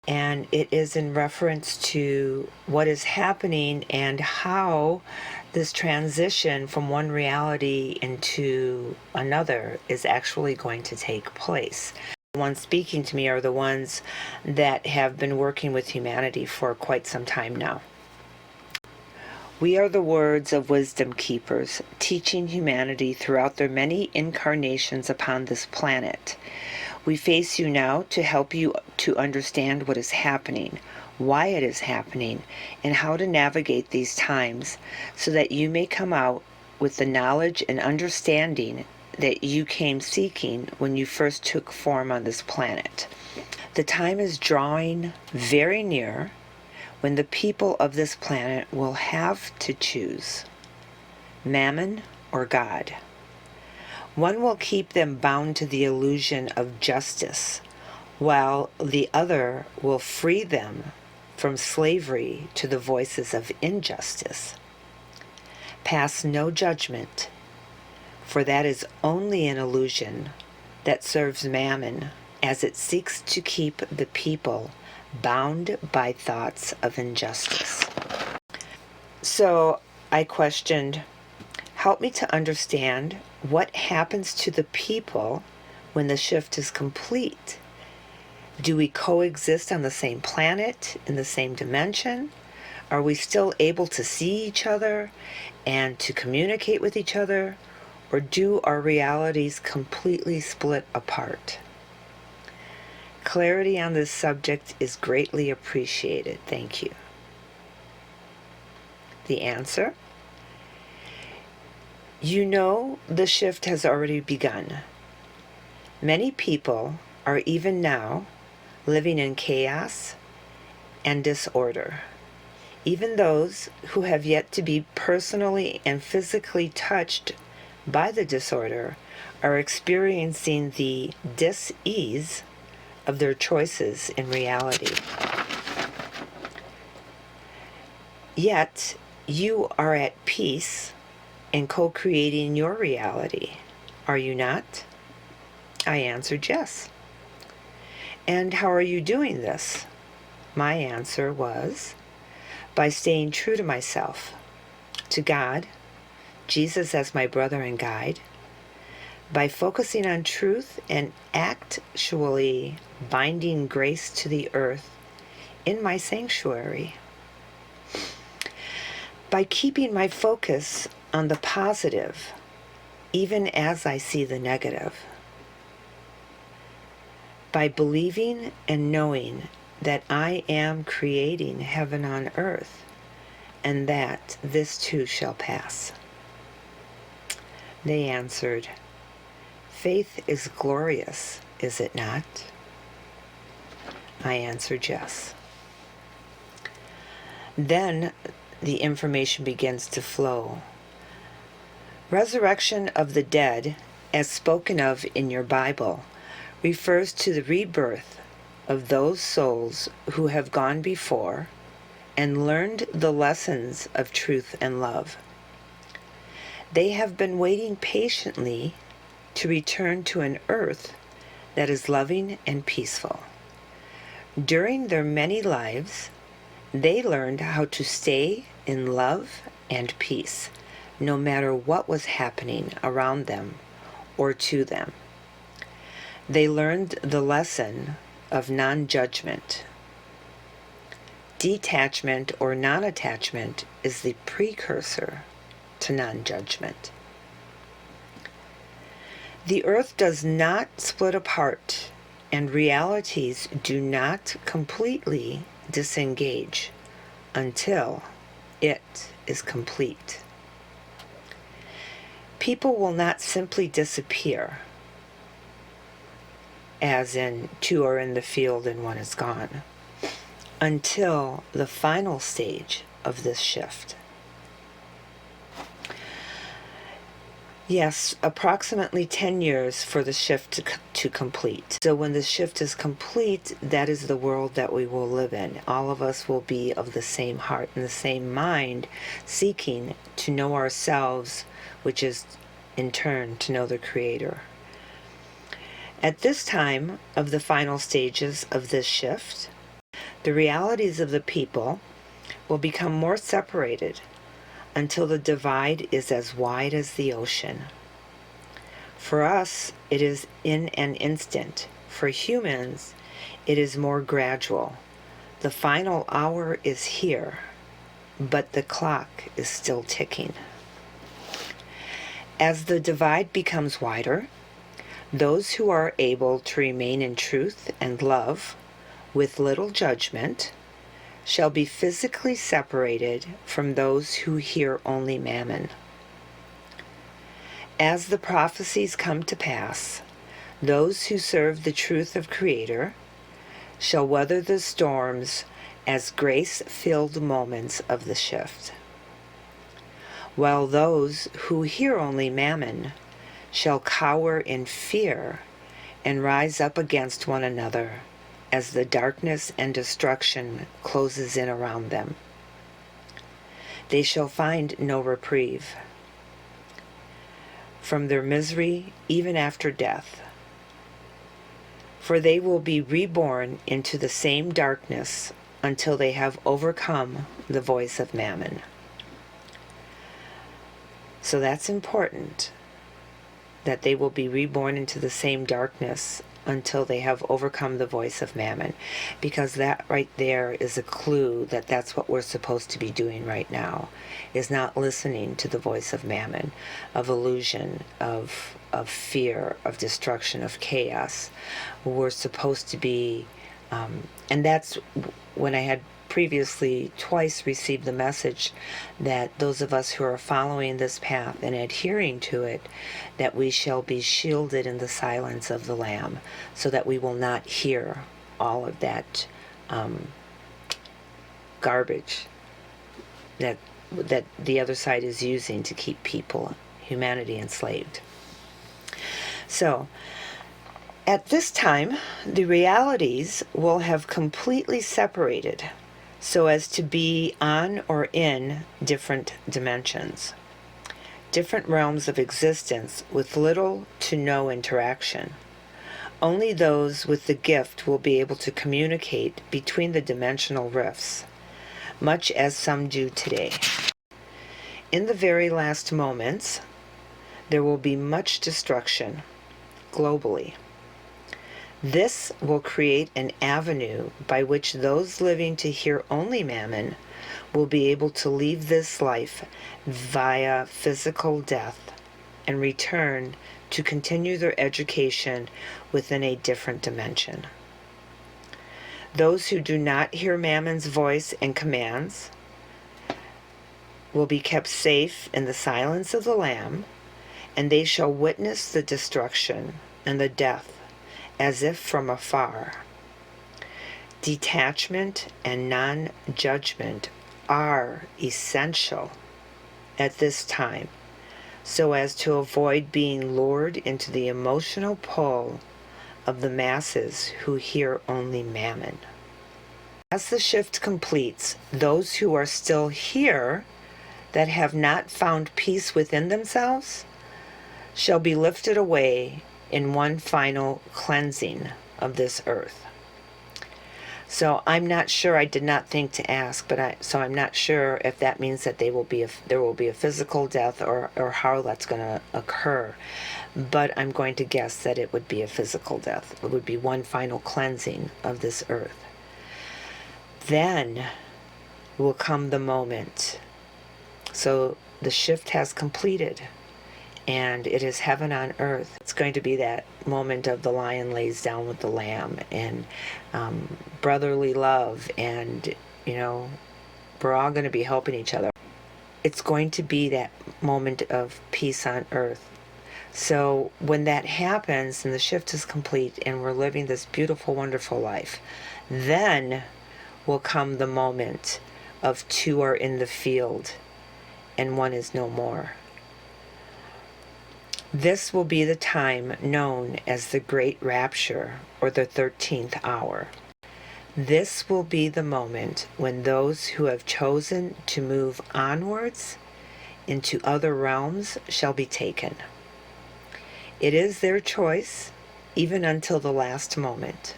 And it is in reference to what is happening and how this transition from one reality into another is actually going to take place. The ones speaking to me are the ones that have been working with humanity for quite some time now. We are the words of wisdom keepers, teaching humanity throughout their many incarnations upon this planet. We face you now to help you to understand what is happening, why it is happening, and how to navigate these times so that you may come out with the knowledge and understanding that you came seeking when you first took form on this planet. The time is drawing very near when the people of this planet will have to choose Mammon or God. One will keep them bound to the illusion of justice, while the other will free them from slavery to the voices of injustice. Pass no judgment, for that is only an illusion that serves Mammon as it seeks to keep the people bound by thoughts of injustice. So I questioned, help me to understand what happens to the people when the shift is complete. Do we coexist on the same planet, in the same dimension? Are we still able to see each other and to communicate with each other? Or do our realities completely split apart? Clarity on this subject is greatly appreciated. Thank you. The answer? You know the shift has already begun. Many people are even now living in chaos and disorder. Even those who have yet to be personally and physically touched by the disorder are experiencing the dis-ease of their choices in reality. Yet, you are at peace and co-creating your reality, are you not? I answered yes. And how are you doing this? My answer was, by staying true to myself, to God, Jesus as my brother and guide, by focusing on truth and actually binding grace to the earth in my sanctuary, by keeping my focus on the positive, even as I see the negative, by believing and knowing that I am creating heaven on earth, and that this too shall pass. They answered, faith is glorious, is it not? I answered yes. Then the information begins to flow. Resurrection of the dead, as spoken of in your Bible, refers to the rebirth of those souls who have gone before and learned the lessons of truth and love. They have been waiting patiently to return to an earth that is loving and peaceful. During their many lives, they learned how to stay in love and peace, no matter what was happening around them or to them. They learned the lesson of non-judgement. Detachment or non-attachment is the precursor to non-judgment. The earth does not split apart, and realities do not completely disengage until it is complete. People will not simply disappear, as in two are in the field and one is gone, until the final stage of this shift. Yes, approximately 10 years for the shift to complete. So when the shift is complete, that is the world that we will live in. All of us will be of the same heart and the same mind, seeking to know ourselves, which is in turn to know the Creator. At this time of the final stages of this shift, The realities of the people will become more separated until the divide is as wide as the ocean. For us, it is in an instant. For humans, it is more gradual. The final hour is here, but the clock is still ticking. As the divide becomes wider, those who are able to remain in truth and love with little judgment shall be physically separated from those who hear only mammon. As the prophecies come to pass, those who serve the truth of Creator shall weather the storms as grace-filled moments of the shift, while those who hear only mammon shall cower in fear and rise up against one another as the darkness and destruction closes in around them. They shall find no reprieve from their misery even after death, for they will be reborn into the same darkness until they have overcome the voice of mammon. So that's important, that they will be reborn into the same darkness until they have overcome the voice of mammon, because that right there is a clue that that's what we're supposed to be doing right now, is not listening to the voice of mammon, of illusion, of fear, of destruction, of chaos. We're supposed to be, and that's when I had previously twice received the message that those of us who are following this path and adhering to it, that we shall be shielded in the silence of the Lamb, so that we will not hear all of that garbage that the other side is using to keep people, humanity, enslaved. So at this time, the realities will have completely separated so as to be on or in different dimensions, different realms of existence with little to no interaction. Only those with the gift will be able to communicate between the dimensional rifts, much as some do today. In the very last moments, there will be much destruction globally. This will create an avenue by which those living to hear only mammon will be able to leave this life via physical death and return to continue their education within a different dimension. Those who do not hear Mammon's voice and commands will be kept safe in the silence of the Lamb, and they shall witness the destruction and the death as if from afar. Detachment and non-judgment are essential at this time, so as to avoid being lured into the emotional pull of the masses who hear only mammon. As the shift completes, those who are still here that have not found peace within themselves shall be lifted away in one final cleansing of this earth. So I'm not sure, I did not think to ask, so I'm not sure if that means that there will be a physical death or how that's going to occur. But I'm going to guess that it would be a physical death. It would be one final cleansing of this earth. Then will come the moment. So the shift has completed, and it is heaven on earth. It's going to be that moment of the lion lays down with the lamb, and brotherly love, and we're all going to be helping each other. It's going to be that moment of peace on earth. So when that happens and the shift is complete and we're living this beautiful, wonderful life, then will come the moment of two are in the field and one is no more. This will be the time known as the Great Rapture, or the 13th hour. This will be the moment when those who have chosen to move onwards into other realms shall be taken. It is their choice, even until the last moment.